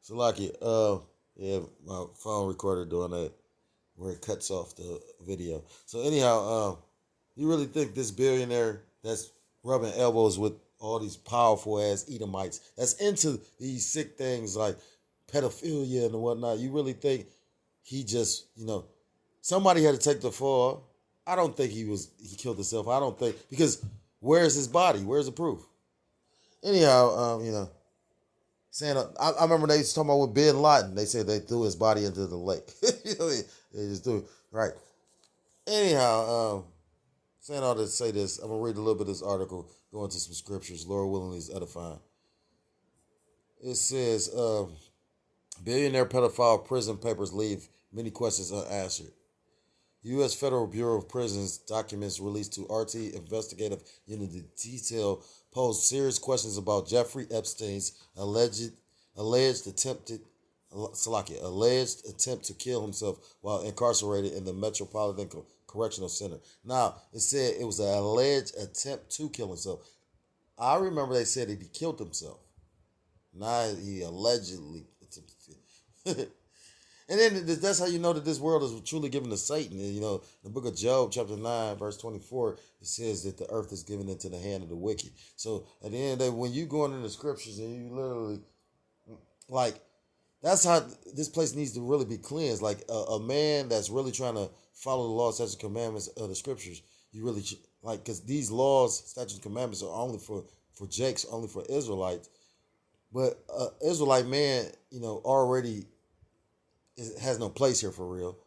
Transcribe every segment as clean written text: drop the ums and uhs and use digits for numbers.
Salaki, yeah, my phone recorder doing that where it cuts off the video. So anyhow, you really think this billionaire that's rubbing elbows with all these powerful ass Edomites that's into these sick things like pedophilia and whatnot, you really think he just, somebody had to take the fall? I don't think he killed himself. I don't think because where's his body? Where's the proof? Anyhow, saying I remember they was talking about with Bin Laden. They said they threw his body into the lake. They just threw it. Right. Anyhow, saying all to say this, I'm gonna read a little bit of this article, go into some scriptures. Lord willing, is edifying. It says, billionaire pedophile prison papers leave many questions unanswered. U.S. Federal Bureau of Prisons documents released to RT Investigative Unit detail pose serious questions about Jeffrey Epstein's alleged attempt to kill himself while incarcerated in the Metropolitan Correctional Center. Now, it said it was an alleged attempt to kill himself. I remember they said that he killed himself. Now he allegedly attempted. And then that's how you know that this world is truly given to Satan. And, the book of Job, chapter 9, verse 24, it says that the earth is given into the hand of the wicked. So at the end of the day, when you go into the scriptures and you literally, like, that's how this place needs to really be cleansed. Like a man that's really trying to follow the laws, statutes, and commandments of the scriptures, you really, because these laws, statutes, and commandments are only for Jakes, only for Israelites. But Israelite man, already has no place here for real.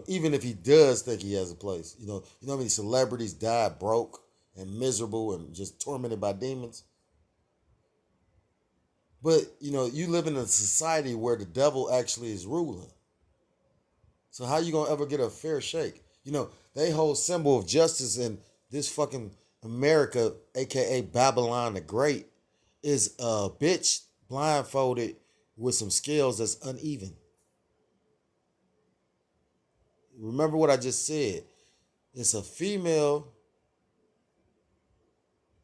Even if he does think he has a place, how many celebrities die broke and miserable and just tormented by demons. But you live in a society where the devil actually is ruling. So how you gonna ever get a fair shake? They hold symbol of justice in this fucking America, aka Babylon the Great, is a bitch blindfolded with some scales that's uneven. Remember what I just said. It's a female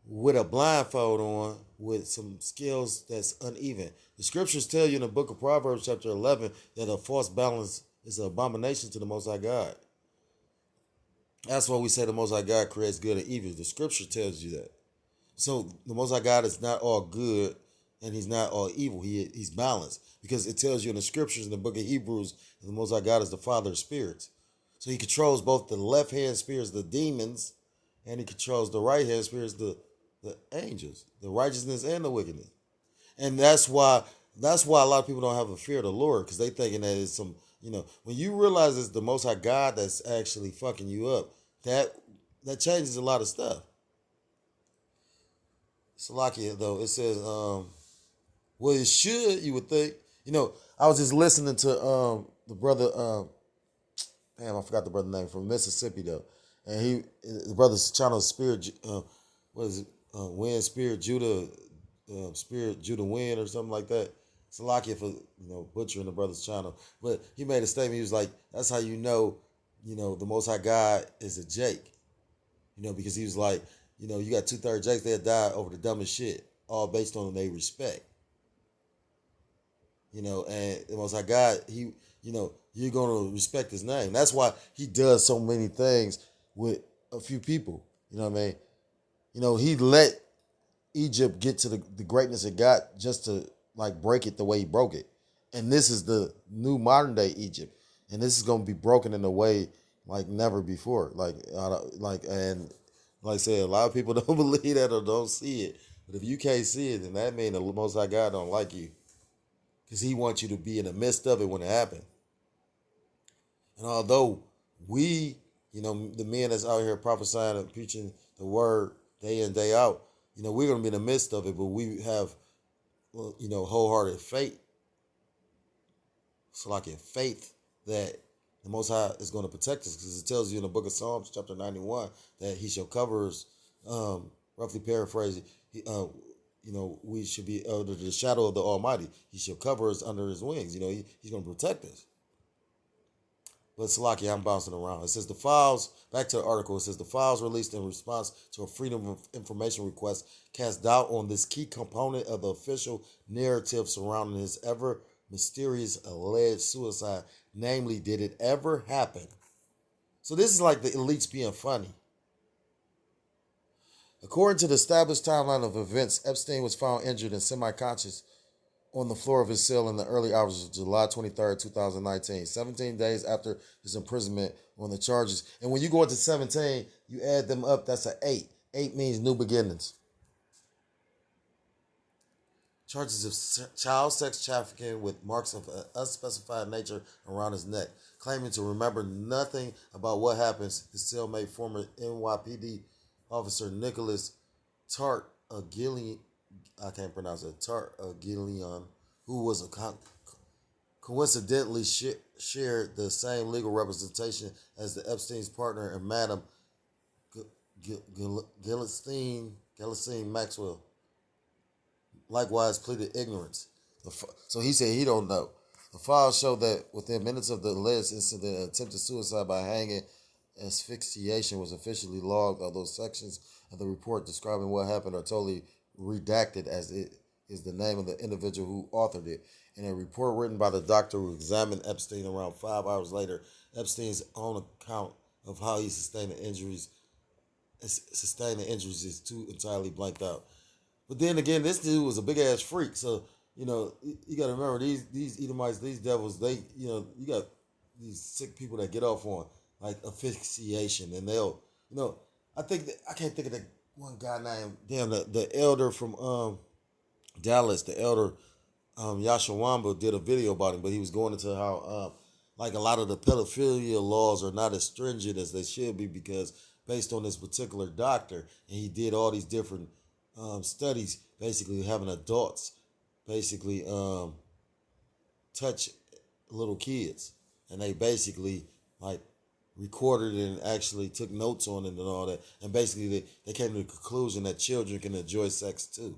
with a blindfold on with some scales that's uneven. The scriptures tell you in the book of Proverbs chapter 11 that a false balance is an abomination to the Most High God. That's why we say the Most High God creates good and evil. The scripture tells you that. So the Most High God is not all good and he's not all evil. He's balanced because it tells you in the scriptures in the book of Hebrews that the Most High God is the Father of spirits. So he controls both the left hand spirits, the demons, and he controls the right hand spirits, the angels, the righteousness and the wickedness. And that's why a lot of people don't have a fear of the Lord, because they thinking that it's some, when you realize it's the Most High God that's actually fucking you up, that changes a lot of stuff. Salakia though, it says, well, it should, you would think. I was just listening to the brother, damn, I forgot the brother name, from Mississippi though, and the brother's channel Spirit, what is it, Wind Spirit Judah, Spirit Judah Wind or something like that. Salakia for butchering the brother's channel, but he made a statement. He was like, "That's how the Most High God is a Jake," because he was like, you got 2/3 Jakes, they'll die over the dumbest shit, all based on their respect. And the Most High God, you're going to respect his name. That's why he does so many things with a few people. You know what I mean? He let Egypt get to the greatness it got just to break it the way he broke it. And this is the new modern day Egypt. And this is going to be broken in a way like never before. And like I said, a lot of people don't believe that or don't see it. But if you can't see it, then that means the Most High God don't like you. Because he wants you to be in the midst of it when it happened. And although we, the men that's out here prophesying and preaching the word day in, day out, we're going to be in the midst of it, but we have, wholehearted faith. So like a faith that the Most High is going to protect us, because it tells you in the book of Psalms, chapter 91, that he shall cover us, roughly paraphrasing, we should be under the shadow of the Almighty. He shall cover us under his wings. He's going to protect us. But Salaki, I'm bouncing around. It says the files, back to the article, it says the files released in response to a Freedom of Information request cast doubt on this key component of the official narrative surrounding his ever mysterious alleged suicide. Namely, did it ever happen? So this is like the elites being funny. According to the established timeline of events, Epstein was found injured and semi-conscious on the floor of his cell in the early hours of July 23rd, 2019, 17 days after his imprisonment on the charges. And when you go into 17, you add them up, that's an 8. 8 means new beginnings. Charges of child sex trafficking with marks of an unspecified nature around his neck, claiming to remember nothing about what happens. His cellmate, former NYPD officer Nicholas Tartagilian, I can't pronounce it, Tartagilian, who was coincidentally shared the same legal representation as the Epstein's partner and Madam Ghislaine Maxwell, likewise pleaded ignorance. So he said he don't know. The files show that within minutes of the alleged incident, attempted suicide by hanging asphyxiation was officially logged, although sections of the report describing what happened are totally redacted, as it is the name of the individual who authored it. In a report written by the doctor who examined Epstein around 5 hours later, Epstein's own account of how he sustained the injuries is too entirely blanked out. But then again, this dude was a big ass freak. So, you got to remember these Edomites, these devils, they, you got these sick people that get off on like asphyxiation, and they'll, I think I can't think of that one guy named the elder from Dallas, the elder Yashawamba did a video about him, but he was going into how like a lot of the pedophilia laws are not as stringent as they should be because based on this particular doctor, and he did all these different studies, basically having adults basically touch little kids, and they basically like recorded it and actually took notes on it and all that, and basically they came to the conclusion that children can enjoy sex too.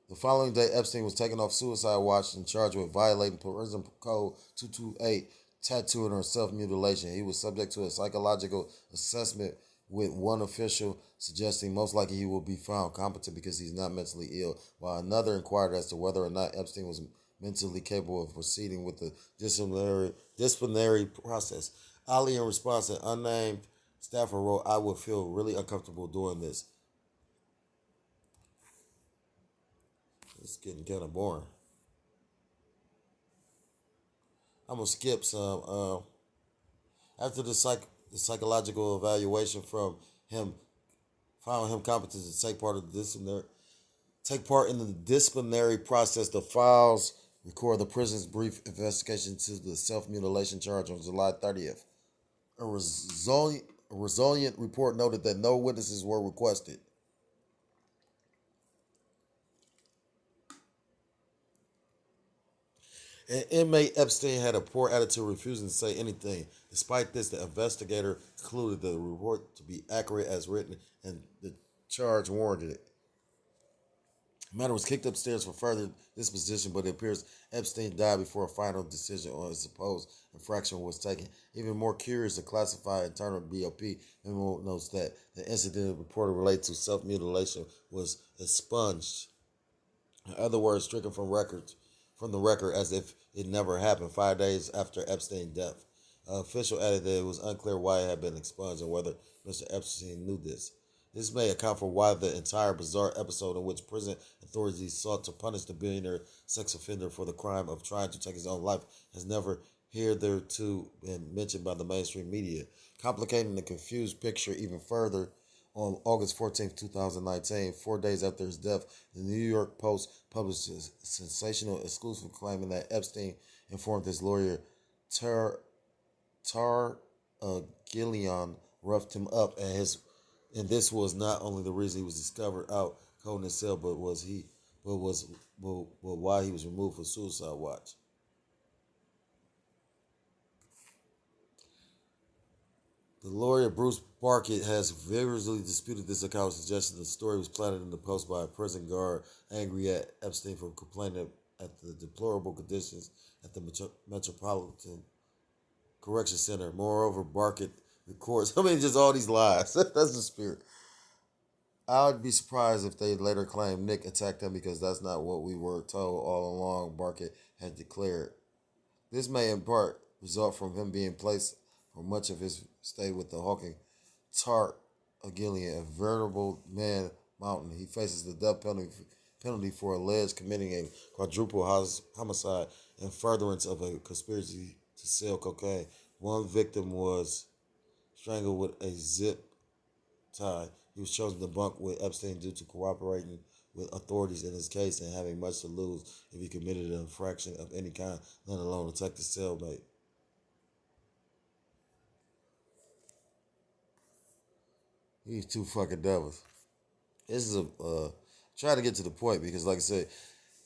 The following day, Epstein was taken off suicide watch and charged with violating Prison Code 228, tattooing or self-mutilation. He was subject to a psychological assessment, with one official suggesting most likely he will be found competent because he's not mentally ill, while another inquired as to whether or not Epstein was mentally capable of proceeding with the disciplinary process. Ali, in response, an unnamed staffer wrote, "I would feel really uncomfortable doing this." It's getting kind of boring. I'm gonna skip some. After the psychological evaluation from him found him competent to take part in the disciplinary process, the files record the prison's brief investigation into the self-mutilation charge on July 30th. A resilient report noted that no witnesses were requested. And inmate Epstein had a poor attitude, refusing to say anything. Despite this, the investigator concluded the report to be accurate as written, and the charge warranted it. The matter was kicked upstairs for further disposition, but it appears Epstein died before a final decision on his supposed infraction was taken. Even more curious, the classified internal BOP memo notes that the incident reported related to self-mutilation was expunged. In other words, stricken from the record as if it never happened 5 days after Epstein's death. An official added that it was unclear why it had been expunged and whether Mr. Epstein knew this. This may account for why the entire bizarre episode in which prison authorities sought to punish the billionaire sex offender for the crime of trying to take his own life has never hitherto been mentioned by the mainstream media. Complicating the confused picture even further, on August 14th, 2019, 4 days after his death, the New York Post published a sensational exclusive claiming that Epstein informed his lawyer, Gillian, roughed him up, and this was not only the reason he was discovered out cold in his cell, but why he was removed from suicide watch. The lawyer Bruce Barkett has vigorously disputed this account, suggesting the story was planted in the Post by a prison guard angry at Epstein for complaining at the deplorable conditions at the Metropolitan Correction Center. Moreover, Barkett records, just all these lies. That's the spirit. I'd be surprised if they later claim Nick attacked him because that's not what we were told all along, Barkett had declared. This may in part result from him being placed for much of his stay with the Hawking Tart Agilian, a veritable man mountain. He faces the death penalty for alleged committing a quadruple homicide and furtherance of a conspiracy to sell cocaine. One victim was strangled with a zip tie. He was chosen to bunk with Epstein due to cooperating with authorities in his case and having much to lose if he committed an infraction of any kind, let alone attack his cellmate. He's two fucking devils. This is a try to get to the point because, like I said,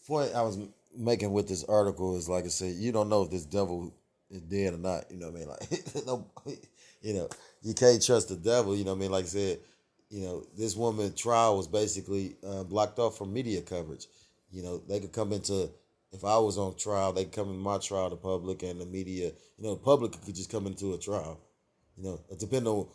point I was making with this article is like I said, you don't know if this devil is dead or not. You know what I mean? Like, no, you know, you can't trust the devil. You know what I mean? Like I said, this woman trial was basically blocked off from media coverage. They could come into if I was on trial, they could come in my trial, the public and the media. The public could just come into a trial. It depends on